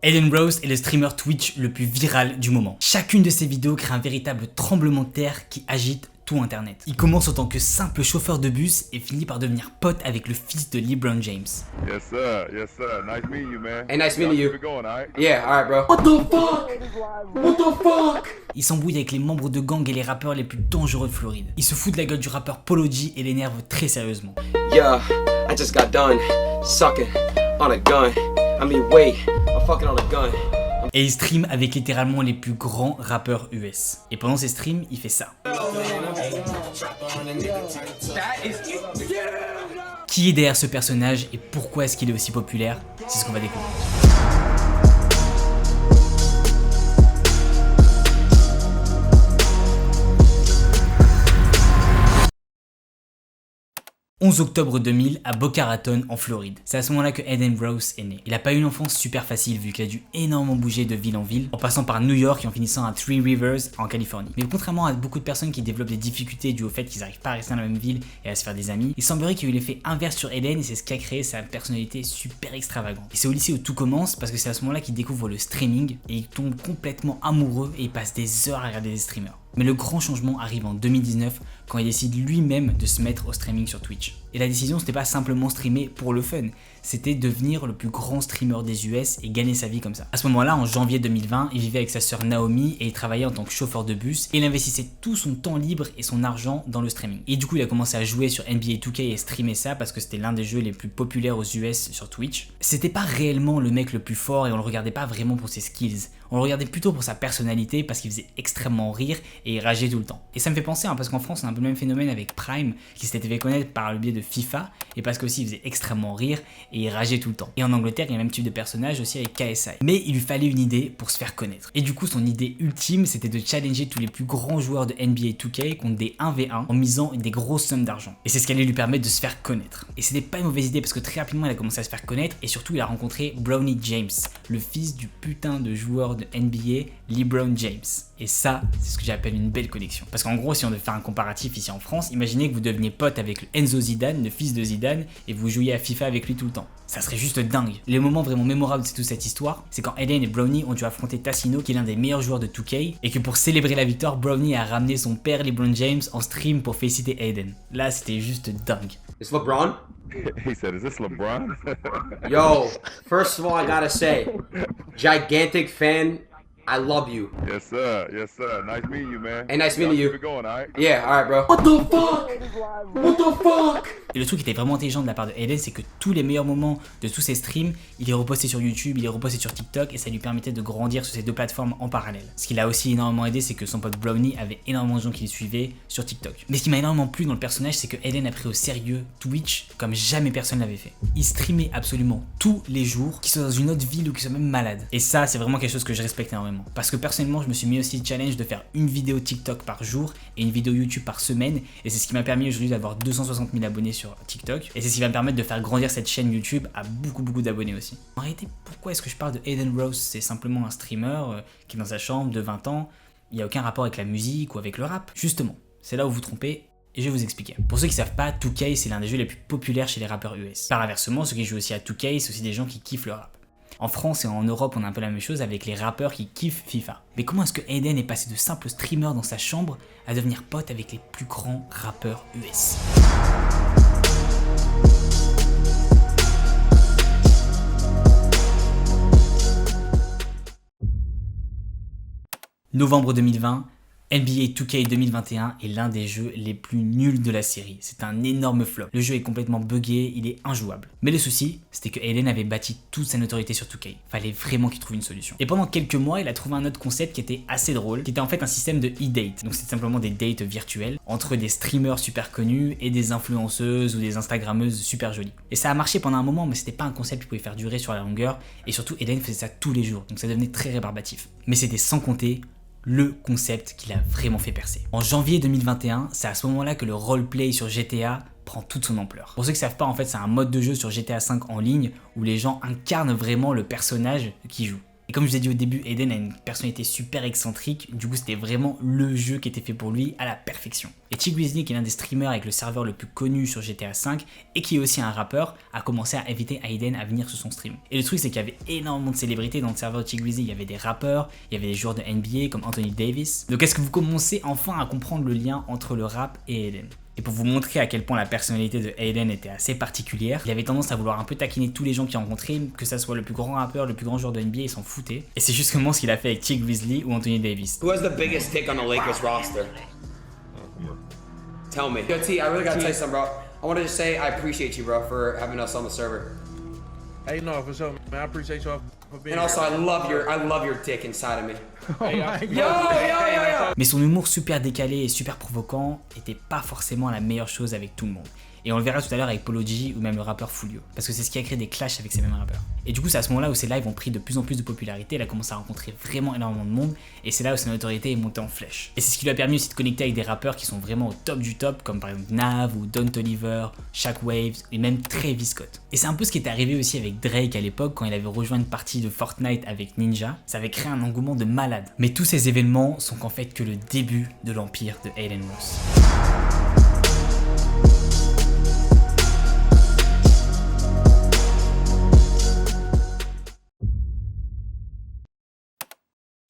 Adin Rose est le streamer Twitch le plus viral du moment. Chacune de ses vidéos crée un véritable tremblement de terre qui agite tout internet. Il commence en tant que simple chauffeur de bus et finit par devenir pote avec le fils de LeBron James. Yes sir, yes sir. Nice meeting you, man. Hey, nice meeting you. Keep it going, all right? Yeah, alright, bro. What the fuck? What the fuck? Il s'embrouille avec les membres de gang et les rappeurs les plus dangereux de Floride. Il se fout de la gueule du rappeur Polo G et l'énerve très sérieusement. Yeah, I just got done sucking on a gun. I mean, wait, I'm fucking on a gun. Et il stream avec littéralement les plus grands rappeurs US. Et pendant ses streams, il fait ça. Qui est derrière ce personnage et pourquoi est-ce qu'il est aussi populaire? C'est ce qu'on va découvrir. 11 octobre 2000 à Boca Raton en Floride. C'est à ce moment-là que Adin Rose est né. Il a pas eu une enfance super facile vu qu'il a dû énormément bouger de ville en ville, en passant par New York et en finissant à Three Rivers en Californie. Mais contrairement à beaucoup de personnes qui développent des difficultés dues au fait qu'ils n'arrivent pas à rester dans la même ville et à se faire des amis, il semblerait qu'il y ait eu l'effet inverse sur Adin et c'est ce qui a créé sa personnalité super extravagante. Et c'est au lycée où tout commence parce que c'est à ce moment-là qu'il découvre le streaming et il tombe complètement amoureux et il passe des heures à regarder des streamers. Mais le grand changement arrive en 2019 quand il décide lui-même de se mettre au streaming sur Twitch. Et la décision, c'était pas simplement streamer pour le fun, c'était devenir le plus grand streamer des US et gagner sa vie comme ça. À ce moment-là, en janvier 2020, il vivait avec sa sœur Naomi et il travaillait en tant que chauffeur de bus et il investissait tout son temps libre et son argent dans le streaming. Et du coup, il a commencé à jouer sur NBA 2K et streamer ça parce que c'était l'un des jeux les plus populaires aux US sur Twitch. C'était pas réellement le mec le plus fort et on le regardait pas vraiment pour ses skills. On le regardait plutôt pour sa personnalité parce qu'il faisait extrêmement rire et il rageait tout le temps. Et ça me fait penser parce qu'en France on a un peu le même phénomène avec Prime qui s'était fait connaître par le biais de FIFA et parce qu'aussi il faisait extrêmement rire et il rageait tout le temps. Et en Angleterre il y a le même type de personnage aussi avec KSI. Mais il lui fallait une idée pour se faire connaître. Et du coup son idée ultime c'était de challenger tous les plus grands joueurs de NBA 2K contre des 1v1 en misant des grosses sommes d'argent. Et c'est ce qui allait lui permettre de se faire connaître. Et c'était pas une mauvaise idée parce que très rapidement il a commencé à se faire connaître et surtout il a rencontré Bronny James, le fils du putain de joueur de NBA LeBron James. Et ça, c'est ce que j'appelle une belle connexion. Parce qu'en gros, si on devait faire un comparatif ici en France, imaginez que vous deveniez pote avec le Enzo Zidane, le fils de Zidane, et vous jouiez à FIFA avec lui tout le temps. Ça serait juste dingue. Les moments vraiment mémorables de toute cette histoire, c'est quand Adin et Bronny ont dû affronter Tassino, qui est l'un des meilleurs joueurs de 2K, et que pour célébrer la victoire, Bronny a ramené son père LeBron James en stream pour féliciter Adin. Là, c'était juste dingue. It's LeBron? He said, "Is this LeBron?" Yo, first of all, I gotta say, gigantic fan. I love you. Yes sir, yes sir. Nice meeting you, man. Hey, nice meeting you. Keep it going, all right? Yeah, alright, bro. What the fuck? What the fuck? Et le truc qui était vraiment intelligent de la part de Adin, c'est que tous les meilleurs moments de tous ses streams, il les repostait sur YouTube, il les repostait sur TikTok et ça lui permettait de grandir sur ces deux plateformes en parallèle. Ce qui l'a aussi énormément aidé, c'est que son pote Bronny avait énormément de gens qui le suivaient sur TikTok. Mais ce qui m'a énormément plu dans le personnage, c'est que Adin a pris au sérieux Twitch comme jamais personne l'avait fait. Il streamait absolument tous les jours, qu'il soit dans une autre ville ou qu'il soit même malade. Et ça, c'est vraiment quelque chose que je respecte énormément. Parce que personnellement, je me suis mis aussi le challenge de faire une vidéo TikTok par jour et une vidéo YouTube par semaine. Et c'est ce qui m'a permis aujourd'hui d'avoir 260 000 abonnés sur TikTok. Et c'est ce qui va me permettre de faire grandir cette chaîne YouTube à beaucoup d'abonnés aussi. En réalité, pourquoi est-ce que je parle de Adin Rose? C'est simplement un streamer qui est dans sa chambre de 20 ans. Il n'y a aucun rapport avec la musique ou avec le rap. Justement, c'est là où vous vous trompez. Et je vais vous expliquer. Pour ceux qui savent pas, 2K c'est l'un des jeux les plus populaires chez les rappeurs US. Par inversement, ceux qui jouent aussi à 2K, c'est aussi des gens qui kiffent le rap. En France et en Europe, on a un peu la même chose avec les rappeurs qui kiffent FIFA. Mais comment est-ce que Adin est passé de simple streamer dans sa chambre à devenir pote avec les plus grands rappeurs US? Novembre 2020, NBA 2K 2021 est l'un des jeux les plus nuls de la série. C'est un énorme flop. Le jeu est complètement buggé, il est injouable. Mais le souci, c'était que Adin avait bâti toute sa notoriété sur 2K. Fallait vraiment qu'il trouve une solution. Et pendant quelques mois, il a trouvé un autre concept qui était assez drôle, qui était en fait un système de e-date. Donc c'est simplement des dates virtuelles entre des streamers super connus et des influenceuses ou des instagrammeuses super jolies. Et ça a marché pendant un moment, mais c'était pas un concept qui pouvait faire durer sur la longueur. Et surtout, Adin faisait ça tous les jours, donc ça devenait très rébarbatif. Mais c'était sans compter le concept qui l'a vraiment fait percer. En janvier 2021, c'est à ce moment-là que le roleplay sur GTA prend toute son ampleur. Pour ceux qui savent pas, en fait, c'est un mode de jeu sur GTA 5 en ligne où les gens incarnent vraiment le personnage qu'ils jouent. Et comme je vous ai dit au début, Aiden a une personnalité super excentrique, du coup c'était vraiment le jeu qui était fait pour lui à la perfection. Et T-Grizzly, qui est l'un des streamers avec le serveur le plus connu sur GTA V et qui est aussi un rappeur, a commencé à inviter Aiden à venir sur son stream. Et le truc c'est qu'il y avait énormément de célébrités dans le serveur de T-Grizzly, il y avait des rappeurs, il y avait des joueurs de NBA comme Anthony Davis. Donc est-ce que vous commencez enfin à comprendre le lien entre le rap et Aiden? Et pour vous montrer à quel point la personnalité de Aiden était assez particulière, il avait tendance à vouloir un peu taquiner tous les gens qu'il rencontrait, que ça soit le plus grand rappeur, le plus grand joueur de NBA, il s'en foutait. Et c'est justement ce qu'il a fait avec T-Grizzly ou Anthony Davis. Who has the biggest pick on the Lakers roster? Tell me. Yo, T, I really gotta tell you something, bro. I wanted to say I appreciate you, bro, for having us on the server. Hey, no, for sure, man. I appreciate y'all for being And also, here. I love your dick inside of me. Hey, I- Yo! Mais son humour super décalé et super provoquant était pas forcément la meilleure chose avec tout le monde. Et on le verra tout à l'heure avec Polo G ou même le rappeur Foolio. Parce que c'est ce qui a créé des clashs avec ces mêmes rappeurs. Et du coup, c'est à ce moment-là où ses lives ont pris de plus en plus de popularité. Il a commencé à rencontrer vraiment énormément de monde. Et c'est là où sa notoriété est montée en flèche. Et c'est ce qui lui a permis aussi de connecter avec des rappeurs qui sont vraiment au top du top, comme par exemple Nav ou Don Toliver, Shaq Waves et même Travis Scott. Et c'est un peu ce qui est arrivé aussi avec Drake à l'époque quand il avait rejoint une partie de Fortnite avec Ninja. Ça avait créé un engouement de malade. Mais tous ces événements sont en fait que le début de l'empire de Aiden Ross.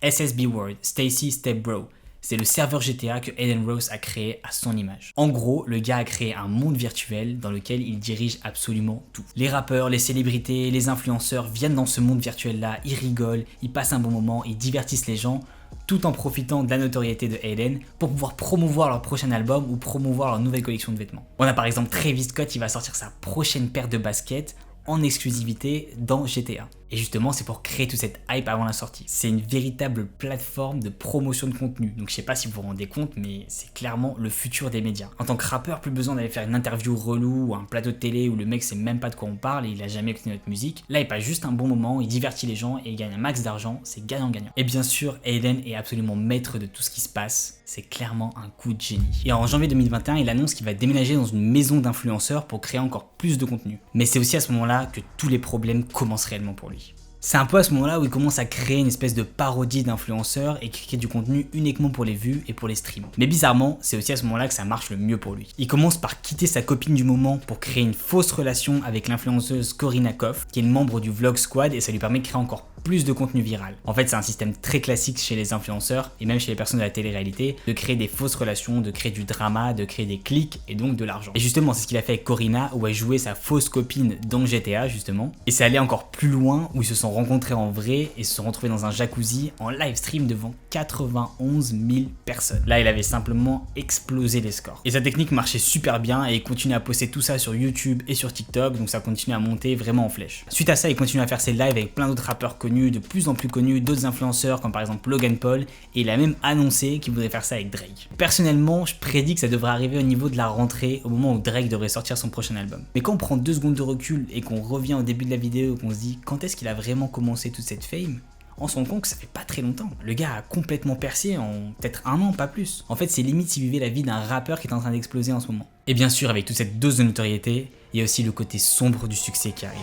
SSB World, Stacy Step Bro. C'est le serveur GTA que Aiden Ross a créé à son image. En gros, le gars a créé un monde virtuel dans lequel il dirige absolument tout. Les rappeurs, les célébrités, les influenceurs viennent dans ce monde virtuel-là, ils rigolent, ils passent un bon moment, ils divertissent les gens, tout en profitant de la notoriété de Aiden pour pouvoir promouvoir leur prochain album ou promouvoir leur nouvelle collection de vêtements. On a par exemple Travis Scott qui va sortir sa prochaine paire de baskets en exclusivité dans GTA. Et justement, c'est pour créer toute cette hype avant la sortie. C'est une véritable plateforme de promotion de contenu. Donc je sais pas si vous vous rendez compte, mais c'est clairement le futur des médias. En tant que rappeur, plus besoin d'aller faire une interview relou ou un plateau de télé où le mec sait même pas de quoi on parle et il a jamais écouté notre musique. Là, il passe juste un bon moment, il divertit les gens et il gagne un max d'argent. C'est gagnant-gagnant. Et bien sûr, Aiden est absolument maître de tout ce qui se passe. C'est clairement un coup de génie. Et en janvier 2021, il annonce qu'il va déménager dans une maison d'influenceurs pour créer encore plus de contenu. Mais c'est aussi à ce moment-là que tous les problèmes commencent réellement pour lui. C'est un peu à ce moment-là où il commence à créer une espèce de parodie d'influenceurs et qui crée du contenu uniquement pour les vues et pour les streams. Mais bizarrement, c'est aussi à ce moment-là que ça marche le mieux pour lui. Il commence par quitter sa copine du moment pour créer une fausse relation avec l'influenceuse Corina Koff, qui est une membre du Vlog Squad, et ça lui permet de créer encore plus de contenu viral. En fait, c'est un système très classique chez les influenceurs et même chez les personnes de la télé-réalité de créer des fausses relations, de créer du drama, de créer des clics et donc de l'argent. Et justement, c'est ce qu'il a fait avec Corina, où elle jouait sa fausse copine dans GTA justement. Et c'est allé encore plus loin, où ils se sont rencontrés en vrai et se sont retrouvés dans un jacuzzi en live stream devant 91 000 personnes. Là, il avait simplement explosé les scores. Et sa technique marchait super bien et il continue à poster tout ça sur YouTube et sur TikTok, donc ça continue à monter vraiment en flèche. Suite à ça, il continue à faire ses lives avec plein d'autres rappeurs connus, de plus en plus connus, d'autres influenceurs comme par exemple Logan Paul, et il a même annoncé qu'il voudrait faire ça avec Drake. Personnellement, je prédis que ça devrait arriver au niveau de la rentrée, au moment où Drake devrait sortir son prochain album. Mais quand on prend 2 secondes de recul et qu'on revient au début de la vidéo et qu'on se dit quand est-ce qu'il a vraiment commencé toute cette fame, on se rend compte que ça fait pas très longtemps. Le gars a complètement percé en peut-être 1 an, pas plus. En fait, c'est limite s'il vivait la vie d'un rappeur qui est en train d'exploser en ce moment. Et bien sûr, avec toute cette dose de notoriété, il y a aussi le côté sombre du succès qui arrive.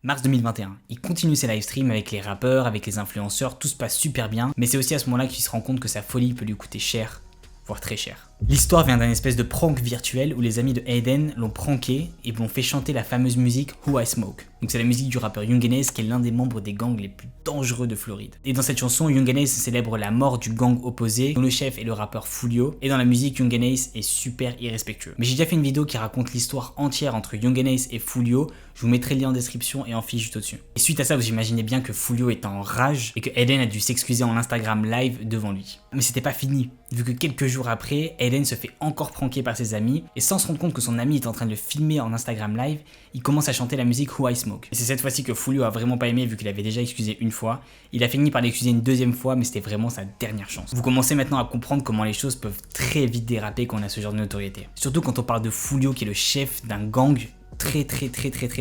Mars 2021, il continue ses live streams avec les rappeurs, avec les influenceurs, tout se passe super bien, mais c'est aussi à ce moment-là qu'il se rend compte que sa folie peut lui coûter cher, voire très cher. L'histoire vient d'un espèce de prank virtuel où les amis de Aiden l'ont pranké et l'ont fait chanter la fameuse musique Who I Smoke. Donc c'est la musique du rappeur Young N.A.S qui est l'un des membres des gangs les plus dangereux de Floride. Et dans cette chanson, Young N.A.S célèbre la mort du gang opposé, dont le chef est le rappeur Foolio. Et dans la musique, Young N.A.S est super irrespectueux. Mais j'ai déjà fait une vidéo qui raconte l'histoire entière entre Young N.A.S et Foolio. Je vous mettrai le lien en description et en fiche juste au-dessus. Et suite à ça, vous imaginez bien que Foolio est en rage et que Aiden a dû s'excuser en Instagram live devant lui. Mais c'était pas fini, vu que quelques jours après, Aiden se fait encore pranker par ses amis, et sans se rendre compte que son ami est en train de le filmer en Instagram live, il commence à chanter la musique Who I Smoke. Et c'est cette fois-ci que Foolio a vraiment pas aimé, vu qu'il avait déjà excusé une fois. Il a fini par l'excuser une 2e fois, mais c'était vraiment sa dernière chance. Vous commencez maintenant à comprendre comment les choses peuvent très vite déraper quand on a ce genre de notoriété. Surtout quand on parle de Foolio qui est le chef d'un gang très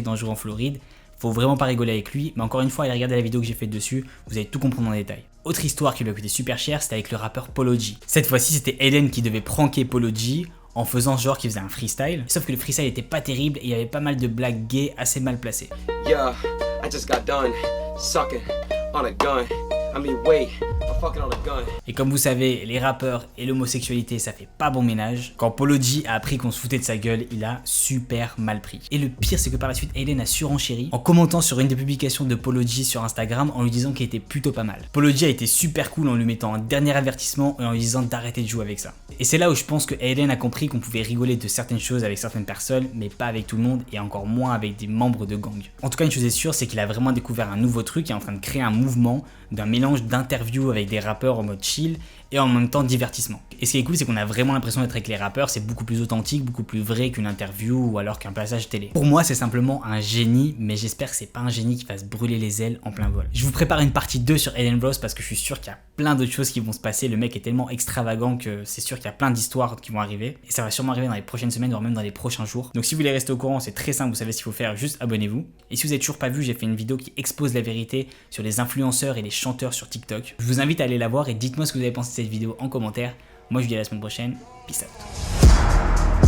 dangereux en Floride. Faut vraiment pas rigoler avec lui, mais encore une fois, allez regarder la vidéo que j'ai faite dessus, vous allez tout comprendre en détail. Autre histoire qui lui a coûté super cher, c'était avec le rappeur Polo G. Cette fois-ci, c'était Eden qui devait pranker Polo G en faisant genre qu'il faisait un freestyle. Sauf que le freestyle était pas terrible et il y avait pas mal de blagues gays assez mal placées. Yeah, I just got done sucking on a gun. I mean, wait, I'm fucking on a gun. Et comme vous savez, les rappeurs et l'homosexualité, ça fait pas bon ménage. Quand Polo G a appris qu'on se foutait de sa gueule, il a super mal pris. Et le pire, c'est que par la suite, Eden a surenchéri en commentant sur une des publications de Polo G sur Instagram en lui disant qu'il était plutôt pas mal. Polo G a été super cool en lui mettant un dernier avertissement et en lui disant d'arrêter de jouer avec ça. Et c'est là où je pense que Eden a compris qu'on pouvait rigoler de certaines choses avec certaines personnes, mais pas avec tout le monde et encore moins avec des membres de gang. En tout cas, une chose est sûre, c'est qu'il a vraiment découvert un nouveau truc et est en train de créer un mouvement d'un mélange d'interviews avec des rappeurs en mode chill et en même temps divertissement. Et ce qui est cool, c'est qu'on a vraiment l'impression d'être avec les rappeurs, c'est beaucoup plus authentique, beaucoup plus vrai qu'une interview ou alors qu'un passage télé. Pour moi, c'est simplement un génie, mais j'espère que c'est pas un génie qui va se brûler les ailes en plein vol. Je vous prépare une partie 2 sur Eden Rose parce que je suis sûr qu'il y a plein d'autres choses qui vont se passer. Le mec est tellement extravagant que c'est sûr qu'il y a plein d'histoires qui vont arriver. Et ça va sûrement arriver dans les prochaines semaines, voire même dans les prochains jours. Donc si vous voulez rester au courant, c'est très simple, vous savez ce qu'il faut faire, juste abonnez-vous. Et si vous n'avez toujours pas vu, j'ai fait une vidéo qui expose la vérité sur les influenceurs et les chanteurs sur TikTok. Je vous invite à aller la voir et dites-moi ce que vous avez pensé de cette vidéo en commentaire. Moi je vous dis à la semaine prochaine, peace out.